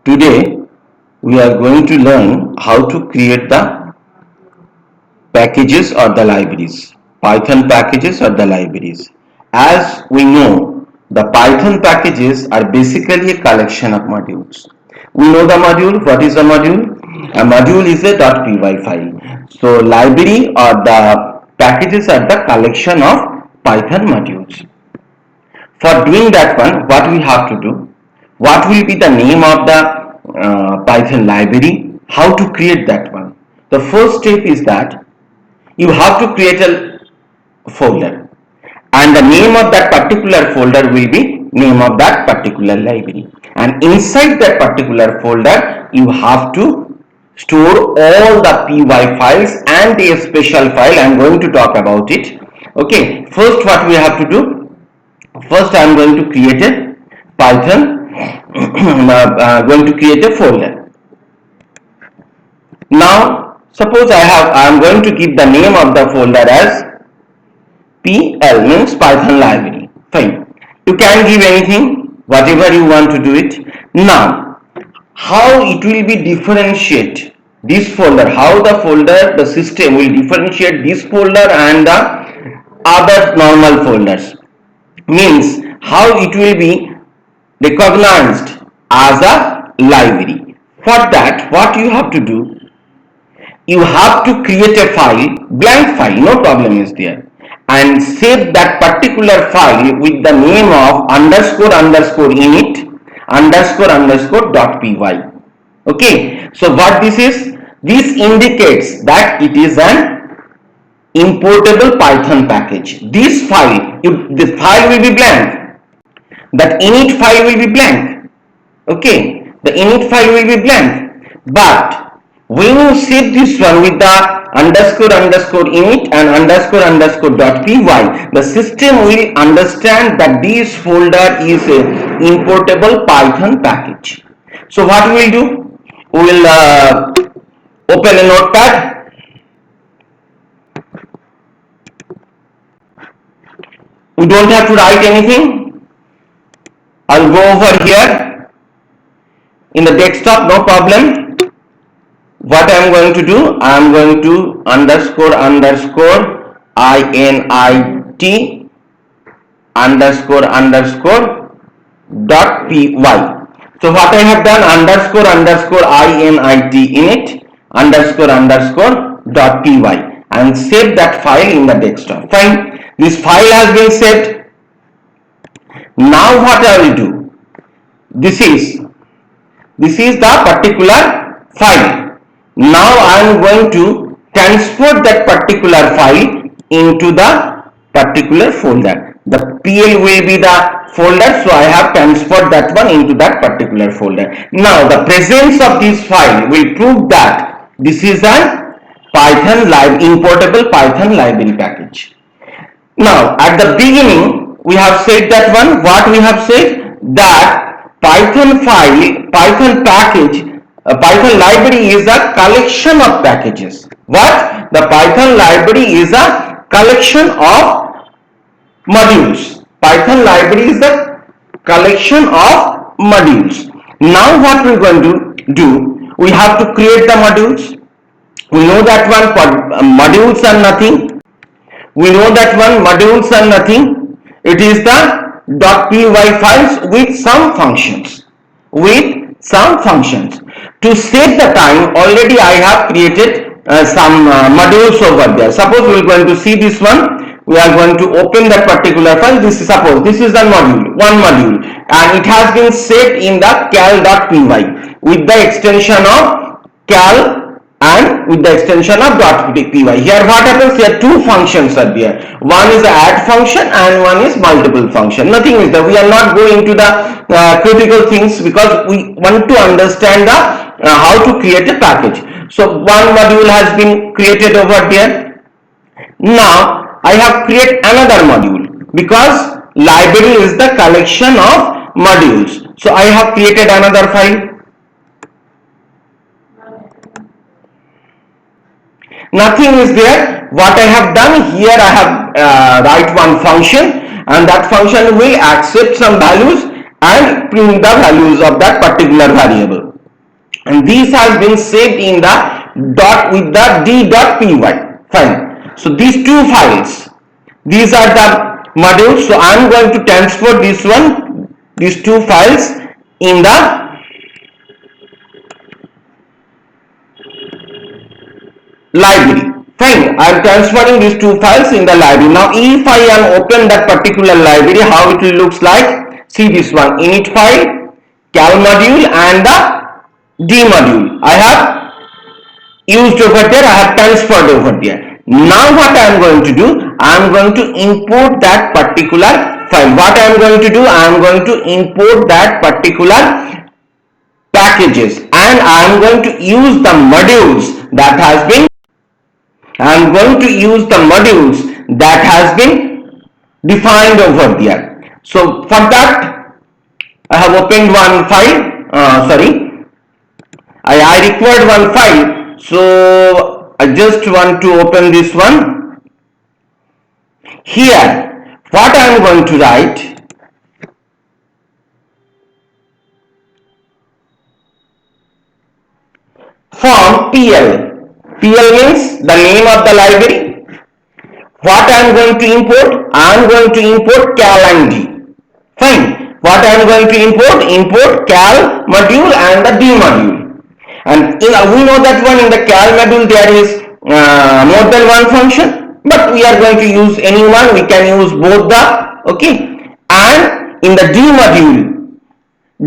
Today we are going to learn how to create the packages or the libraries, Python packages or the libraries. As we know, the Python packages are basically a collection of modules. We know the module. What is a module? A module is a .py file. So library or the packages are the collection of Python modules. For doing that one, what we have to do? What will be the name of the Python library? How to create that one? The first step is that you have to create a folder, and the name of that particular folder will be name of that particular library, and inside that particular folder you have to store all the py files and a special file. I am going to talk about it. Okay, first what we have to do, first I am going to create a Python going to create a folder. Now suppose I am going to give the name of the folder as PL, means Python library. Fine. You can give anything, whatever you want to do it. Now, how it will be differentiate this folder, how the folder, the system will differentiate this folder and the other normal folders, means how it will be recognized as a library. For that, what you have to do, you have to create a file, blank file, no problem is there, and save that particular file with the name of underscore underscore init underscore underscore .py. Okay, so what this is? This indicates that it is an importable Python package. This file, the file will be blank, that init file will be blank. Okay, the init file will be blank, but when you save this one with the underscore underscore init and underscore underscore .py, the system will understand that this folder is a importable Python package. So what we will do? We will open a notepad. We don't have to write anything. I'll go over here in the desktop, no problem. What I am going to do, I am going to underscore underscore init underscore underscore .py. So what I have done, underscore underscore init init underscore underscore .py, and save that file in the desktop. Fine, this file has been saved. Now what I will do, this is the particular file. Now I am going to transport that particular file into the particular folder. The PL will be the folder, so I have transferred that one into that particular folder. Now the presence of this file will prove that this is a importable Python library package. Now at the beginning we have said that one, what we have said, that Python file, Python package, a Python library is a collection of packages. What? The Python library is a collection of modules. Python library is a collection of modules. Now what we are going to do, we have to create the modules. We know that one, modules are nothing. We know that one, modules are nothing. It is the .py files with some functions. To save the time, already I have created some modules over there. Suppose we are going to see this one. We are going to open that particular file. Suppose this is the module, one module, and it has been saved in the cal.py with the extension of cal and with the extension of .py. Here what happens, here two functions are there. One is the add function and one is multiple function. Nothing is there. We are not going into the critical things, because we want to understand the how to create a package. So one module has been created over there. Now I have created another module, because library is the collection of modules. So I have created another file. Nothing is there. What I have done here, I have write one function, and that function will accept some values and print the values of that particular variable. And this has been saved in the dot with the d.py file. So these two files, these are the modules. So I am going to transfer these two files in the library. Fine, I am transferring these two files in the library. Now if I am open that particular library, how it will looks like, see this one, init file, cal module and the d module I have used over there, I have transferred over there. Now what I am going to do, I am going to import that particular file. What I am going to do, I am going to import that particular packages and I am going to use the modules that has been defined over there. So for that I have opened one file, I required one file, so I just want to open this one. Here what I am going to write, from PL means the name of the library. What I am going to import, I am going to import cal and d. Fine. What I am going to import cal module and the d module. And we know that one in the cal module there is more than one function, but we are going to use any one. We can use both the, okay. And in the d module,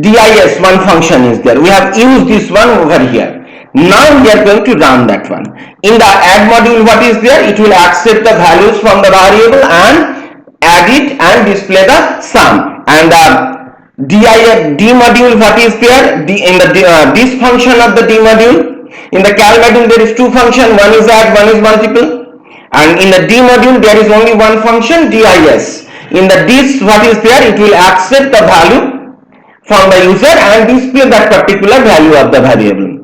dis one function is there. We have used this one over here. Now we are going to run that one. In the add module, what is there? It will accept the values from the variable and add it and display the sum. And the d module, what is there? In the this function of the d module, in the cal module there is two functions. One is add, one is multiple. And in the d module there is only one function, dis. In the this, what is there? It will accept the value from the user and display that particular value of the variable.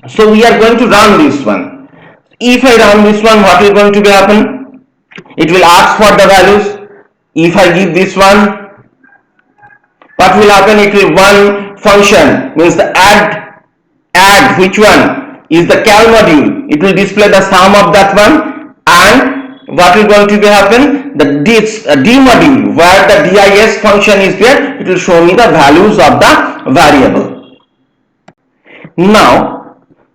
So we are going to run this one. If I run this one, what is going to happen? It will ask for the values. If I give this one, what will happen? It will one function, means the add which one is the cal module. It will display the sum of that one, and what is going to happen? The d module where the dis function is there, it will show me the values of the variable. Now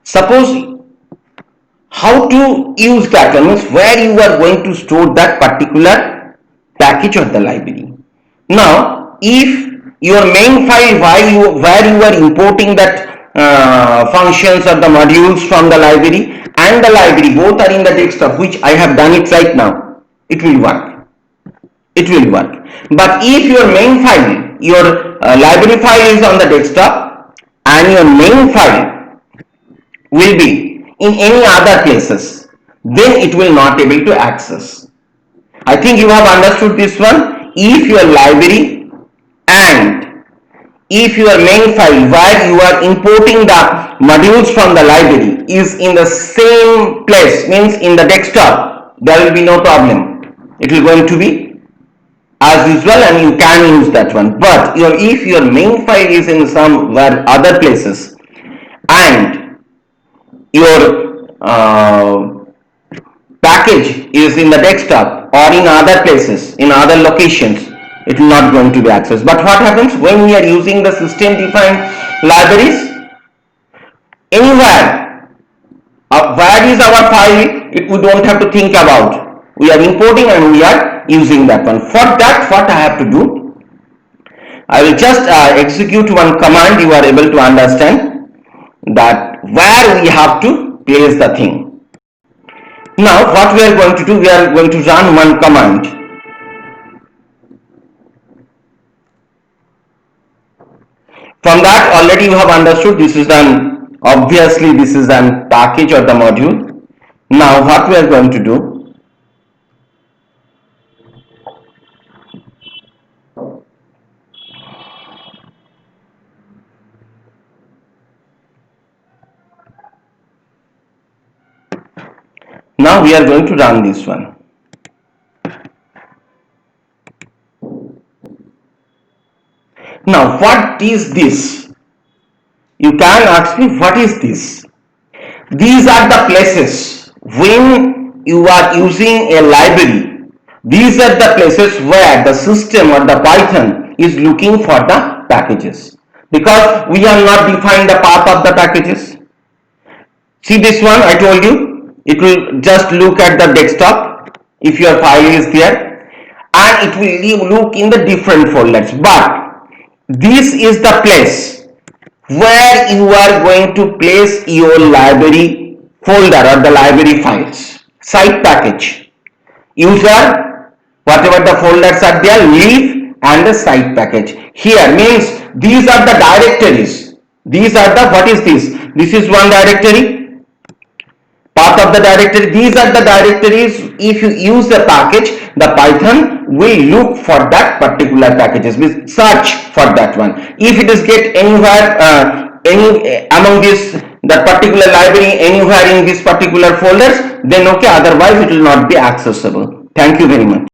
suppose how to use that one, means where you are going to store that particular package of the library. Now if your main file where you are importing that functions or the modules from the library and the library both are in the desktop, which I have done it right now, it will work. But if your main file, your library file is on the desktop and your main file will be in any other places, then it will not able to access. I think you have understood this one. If your library and if your main file where you are importing the modules from the library is in the same place, means in the desktop, there will be no problem. It will going to be as usual and you can use that one. But if your main file is in somewhere other places and your package is in the desktop or in other places, in other locations, it will not going to be accessed. But what happens when we are using the system defined libraries? Anywhere where is our file, we don't have to think about. We are importing and we are using that one. For that, what I have to do, I will just execute one command. You are able to understand that where we have to place the thing. Now what we are going to do, we are going to run one command. From that already you have understood this is an, obviously this is an package or the module. Now what we are going to do, now we are going to run this one. Now, what is this? You can ask me, what is this? These are the places when you are using a library. These are the places where the system or the Python is looking for the packages, because we have not defined the path of the packages. See this one, I told you, it will just look at the desktop if your file is there, and it will look in the different folders. But this is the place where you are going to place your library folder or the library files. Site package, user, whatever the folders are there, leave, and the site package. Here means these are the directories. These are the, what is this? This is one directory. Path of the directory, these are the directories. If you use the package, the Python will look for that particular packages, will search for that one. If it is get anywhere any among this that particular library anywhere in this particular folders, then okay, otherwise it will not be accessible. Thank you very much.